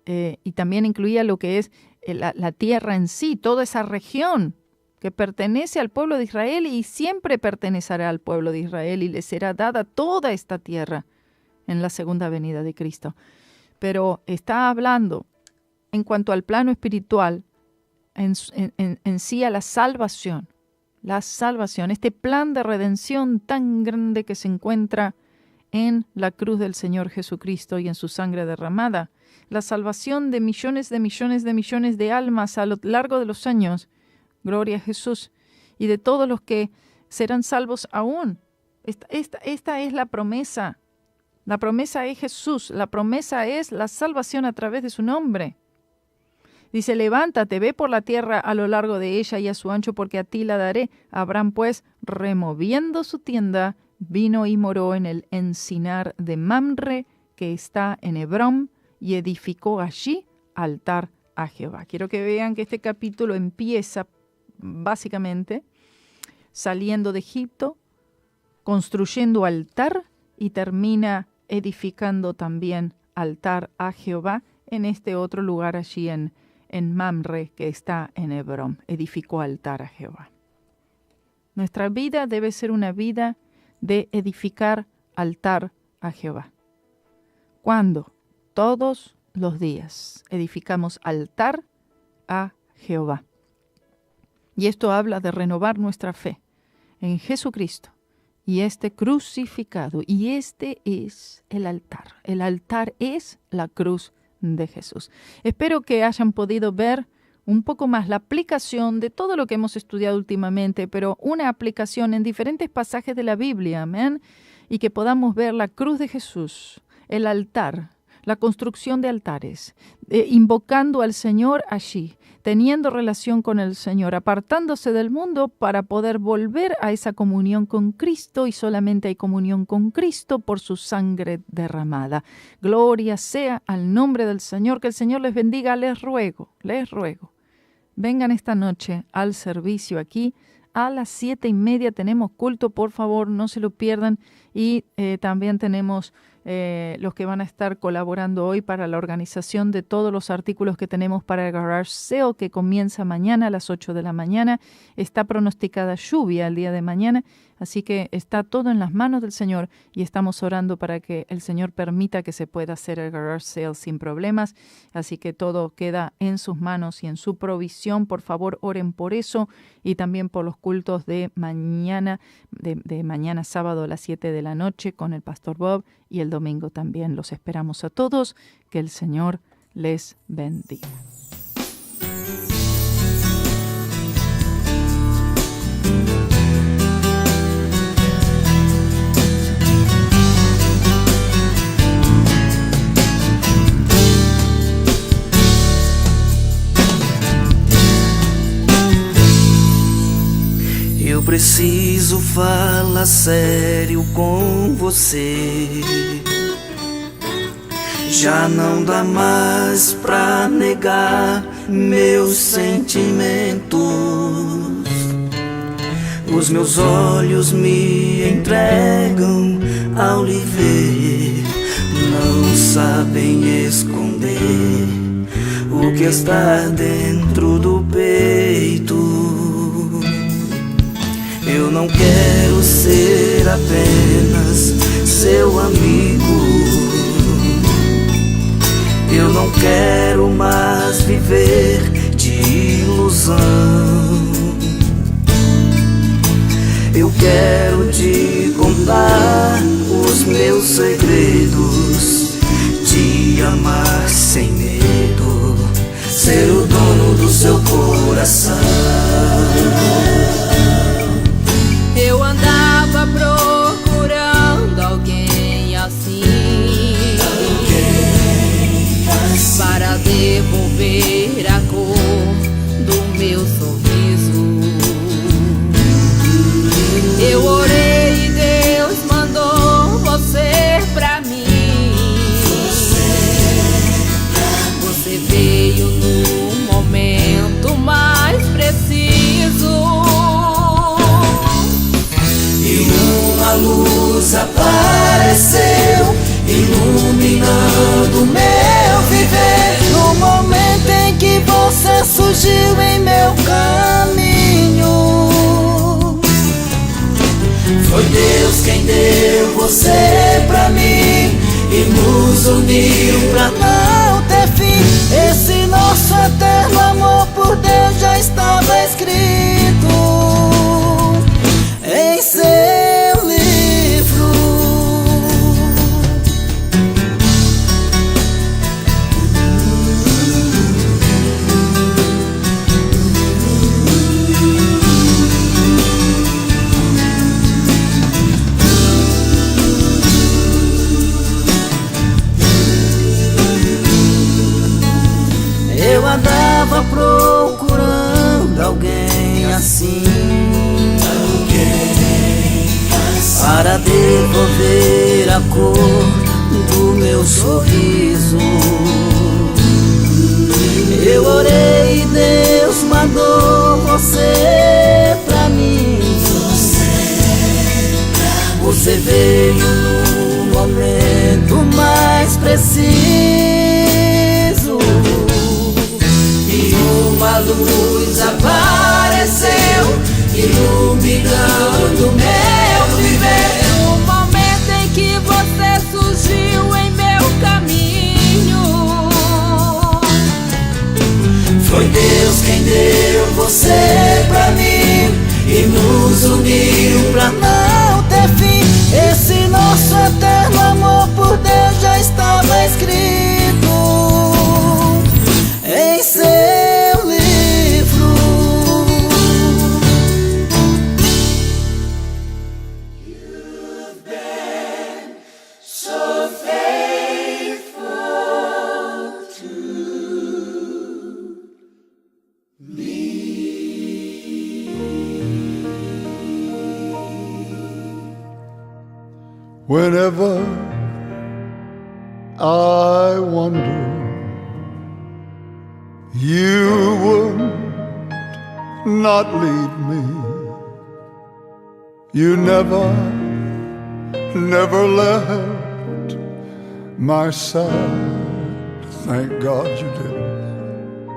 y también incluía lo que es la tierra en sí, toda esa región que pertenece al pueblo de Israel y siempre pertenecerá al pueblo de Israel, y le será dada toda esta tierra en la segunda venida de Cristo. Pero está hablando en cuanto al plano espiritual, en sí a la salvación, este plan de redención tan grande que se encuentra en la cruz del Señor Jesucristo y en su sangre derramada. La salvación de millones de almas a lo largo de los años. Gloria a Jesús. Y de todos los que serán salvos aún. Esta es la promesa. La promesa es Jesús. La promesa es la salvación a través de su nombre. Dice, levántate, ve por la tierra a lo largo de ella y a su ancho, porque a ti la daré. Abraham, pues, removiendo su tienda, vino y moró en el encinar de Mamre, que está en Hebrón, y edificó allí altar a Jehová. Quiero que vean que este capítulo empieza básicamente saliendo de Egipto, construyendo altar, y termina edificando también altar a Jehová en este otro lugar allí en Mamre, que está en Hebrón. Edificó altar a Jehová. Nuestra vida debe ser una vida de edificar altar a Jehová. ¿Cuándo? Todos los días edificamos altar a Jehová. Y esto habla de renovar nuestra fe en Jesucristo y este crucificado. Y este es el altar. El altar es la cruz de Jesús. Espero que hayan podido ver un poco más la aplicación de todo lo que hemos estudiado últimamente, pero una aplicación en diferentes pasajes de la Biblia, amén, y que podamos ver la cruz de Jesús, el altar, la construcción de altares, invocando al Señor allí, teniendo relación con el Señor, apartándose del mundo para poder volver a esa comunión con Cristo, y solamente hay comunión con Cristo por su sangre derramada. Gloria sea al nombre del Señor, que el Señor les bendiga. Les ruego, vengan esta noche al servicio aquí. A las 7:30 tenemos culto, por favor, no se lo pierdan. Y también tenemos los que van a estar colaborando hoy para la organización de todos los artículos que tenemos para el Garage Sale, que comienza mañana a las 8 de la mañana. Está pronosticada lluvia el día de mañana, así que está todo en las manos del Señor, y estamos orando para que el Señor permita que se pueda hacer el Garage Sale sin problemas. Así que todo queda en sus manos y en su provisión. Por favor, oren por eso, y también por los cultos de mañana, de mañana sábado a las 7 de la noche con el Pastor Bob, y el domingo también. Los esperamos a todos. Que el Señor les bendiga. Eu preciso falar sério com você. Já não dá mais pra negar meus sentimentos. Os meus olhos me entregam ao lhe ver. Não sabem esconder o que está dentro do peito. Eu não quero ser apenas seu amigo. Eu não quero mais viver de ilusão. Eu quero te contar os meus segredos, te amar sem medo, ser o dono do seu coração. Eu andava procurando alguém assim, para devolver a cor do meu sorriso. Eu orei e Deus mandou você pra mim. Você veio no momento mais preciso. A luz apareceu, iluminando meu viver. No momento em que você surgiu em meu caminho, foi Deus quem deu você pra mim e nos uniu pra não ter fim. Esse nosso eterno amor por Deus já estava escrito em seu livro. para devolver a cor do meu sorriso. Eu orei e Deus mandou você pra mim. Você veio no momento mais preciso, e uma luz apareceu, iluminando meu viver. No momento em que você surgiu em meu caminho, foi Deus quem deu você pra mim e nos uniu pra não ter fim. Esse nosso eterno amor por Deus já estava escrito em seu livro. You've been so faithful to me. Whenever I wonder, you would not leave me. You never left my side. Thank God you didn't.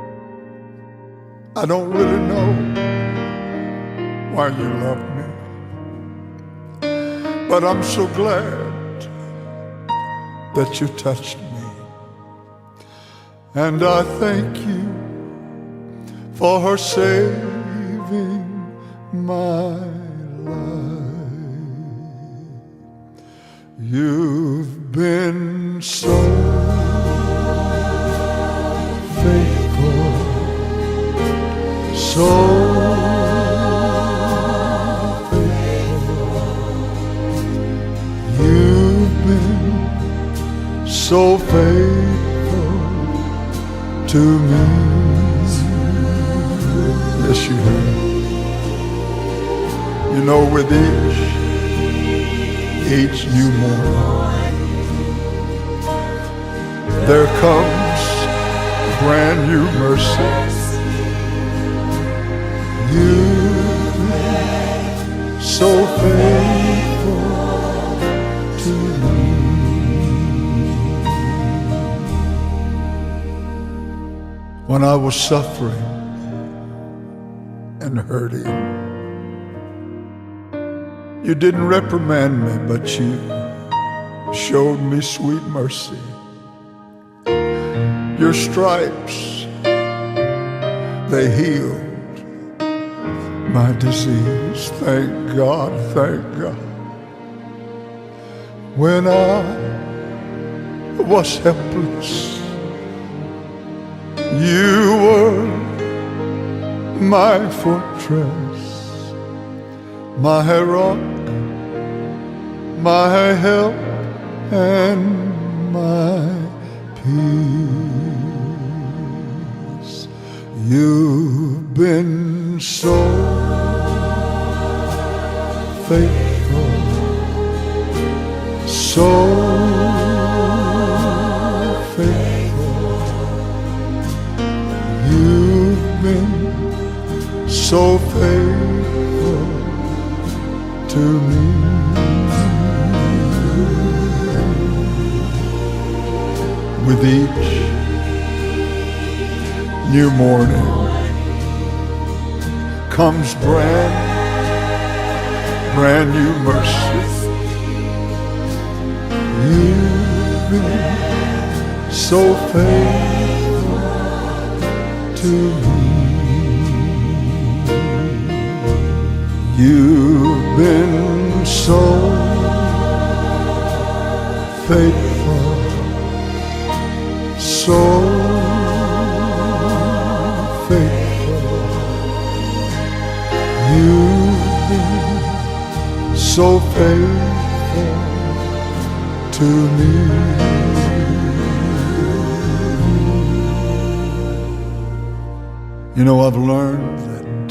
I don't really know why you love me, but I'm so glad that you touched me. And I thank you for saving my life. You've been so faithful, so so faithful to me. Yes, you have. You know, with each new morning, there comes brand new mercy. You've been so faithful to me. When I was suffering and hurting, you didn't reprimand me, but you showed me sweet mercy. Your stripes, they healed my disease. Thank God, thank God. When I was helpless, you were my fortress, my rock, my help, and my peace. You've been so faithful, so faithful. You've been so faithful to me. With each new morning comes brand new mercy. You've been so faithful to me. You've been so faithful, so faithful. You've been so faithful to me. You know, I've learned that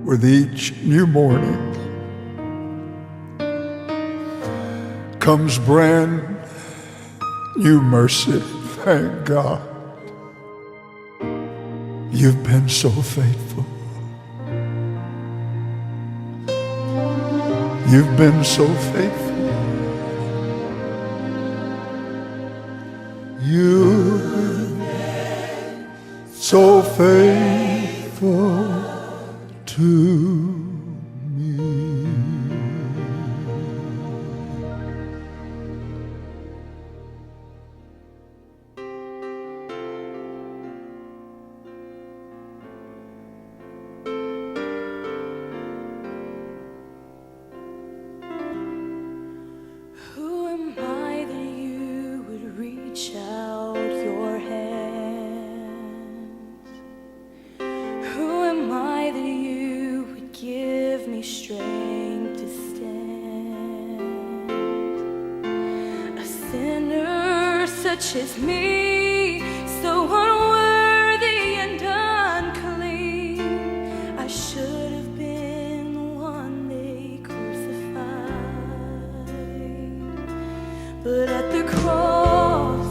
with each new morning, comes brand new mercy. Thank God. You've been so faithful. You've been so faithful. You've been so faithful to me. Who am I that you would reach out your hands? Who am I that you would give me strength to stand? A sinner such as me, so unworthy and unclean, I should have been the one they crucified. But at the cross,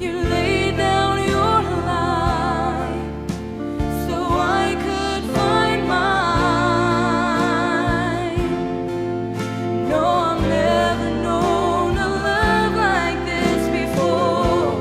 you laid down your life so I could find mine. No, I've never known a love like this before.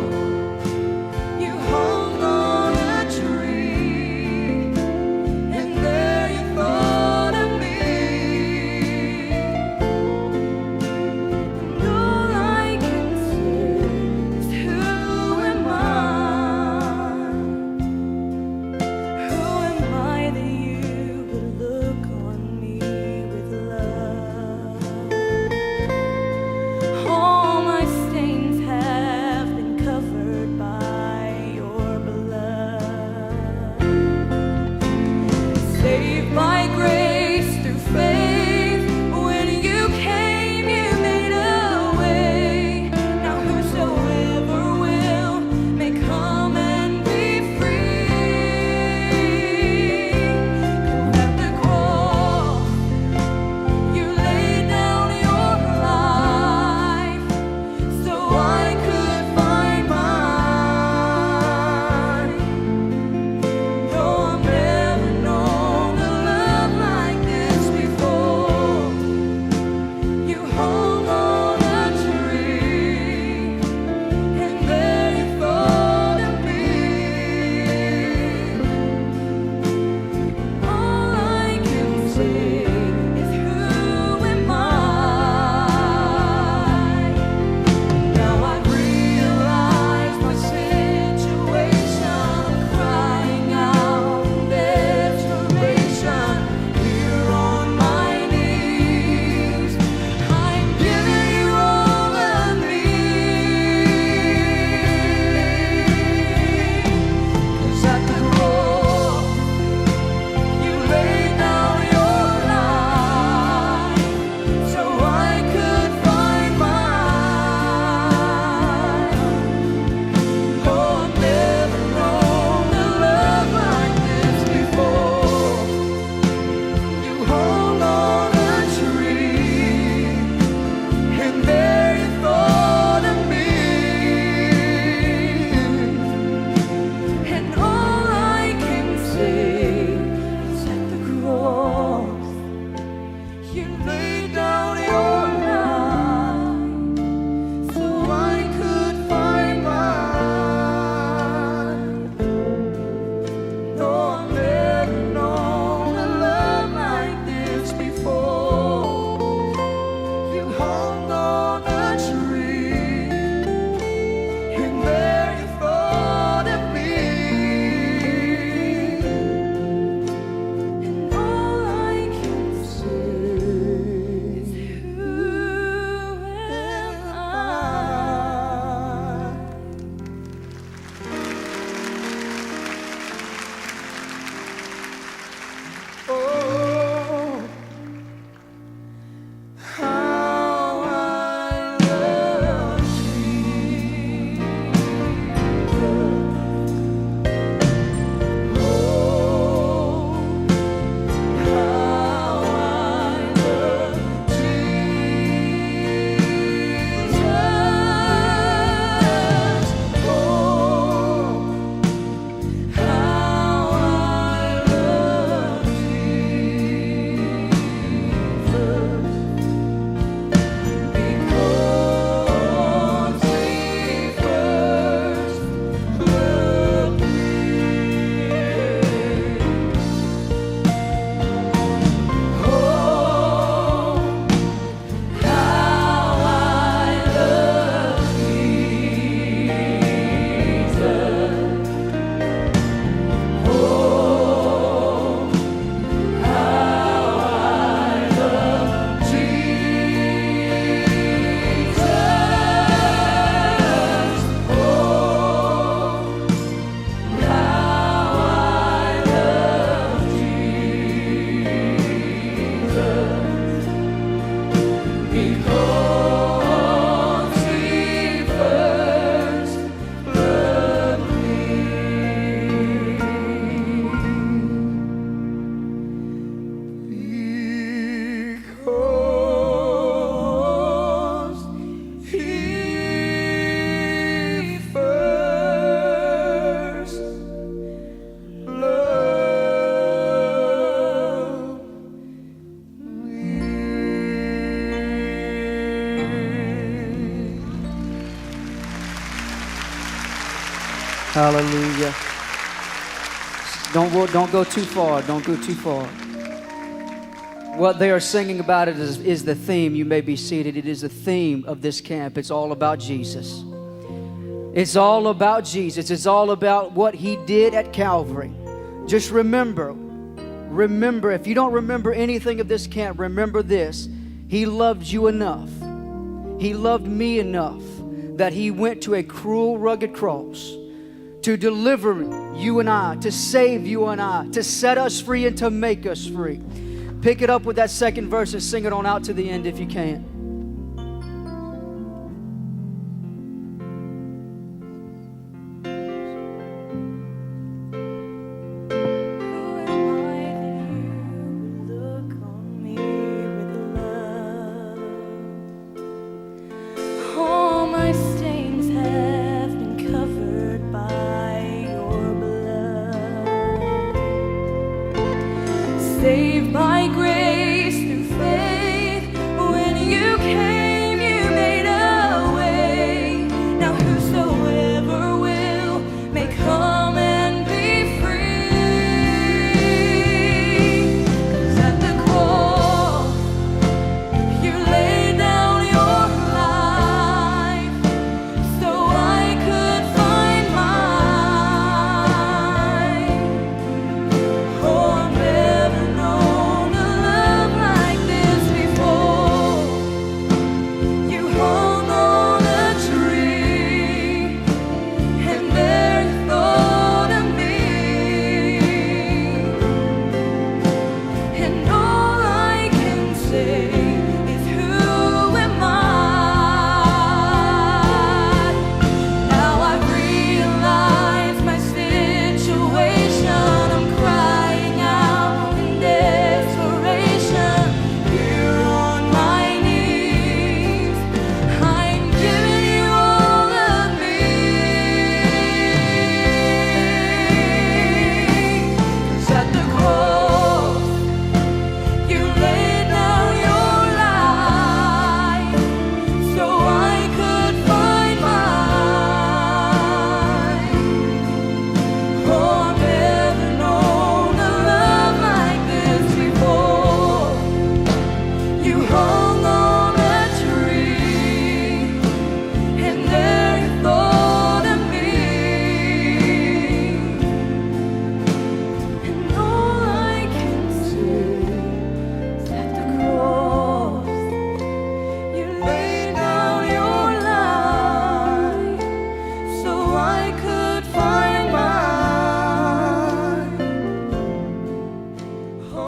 Hallelujah. Don't go too far. Don't go too far. What they are singing about is the theme. You may be seated. It is the theme of this camp. It's all about Jesus. It's all about Jesus. It's all about what He did at Calvary. Just remember, if you don't remember anything of this camp, remember this. He loved you enough. He loved me enough that He went to a cruel, rugged cross to deliver you and I, to save you and I, to set us free and to make us free. Pick it up with that second verse and sing it on out to the end if you can. Saved by grace.